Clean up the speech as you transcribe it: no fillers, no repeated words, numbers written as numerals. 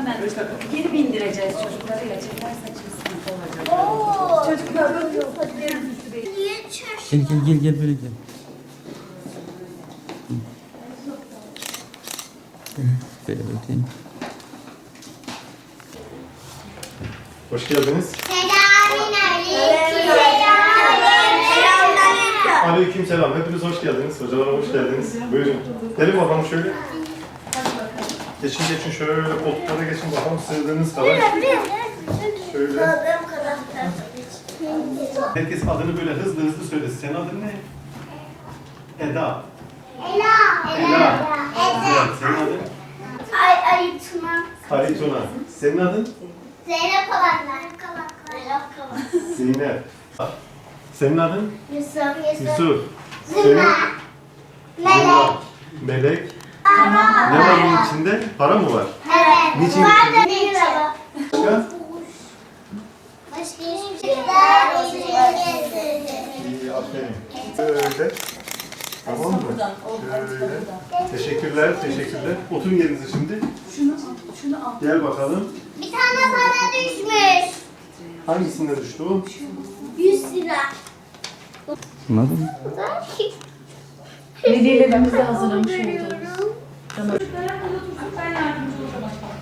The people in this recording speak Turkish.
hemen geri bindireceğiz çocuklarıyla. Çekerse çok sıkıntı olacak. Çocuklar böyle yok. Gel böyle gel. Böyle öteyim. Hoş geldiniz. Aleyküm selam. Hepiniz hoş geldiniz. Hocalara hoş geldiniz. Buyurun. Gelin bakalım şöyle. Geçin şöyle koltuklara geçin bakalım sığdığınız kadar. Şöyle. Herkes adını böyle hızlı hızlı söylesin. Senin adın ne? Eda. Ela. Evet, senin adın? Ali Tuna. Senin adın? Zeynep Zeynep. Senin adın? Yusuf. Yusuf. Zümra. Melek. Melek. Ama. Ne var bunun içinde? Para mı var? Evet. Niçin Var da getirdin? bir araba. Başka? Başka hiçbir şey yok. İyi, aferin. Böyle. Tamam mı? Şöyle. Teşekkürler. Oturun yerinize şimdi. Şunu al. Gel bakalım. Bir tane para düşmüş. Hangisinde düştü o? 100 lira. Anladın mı? Hediyelerimizi de hazırlamış olduk. Görüyorum. Çocuklara burada tutun, ben yardımcı olacağım.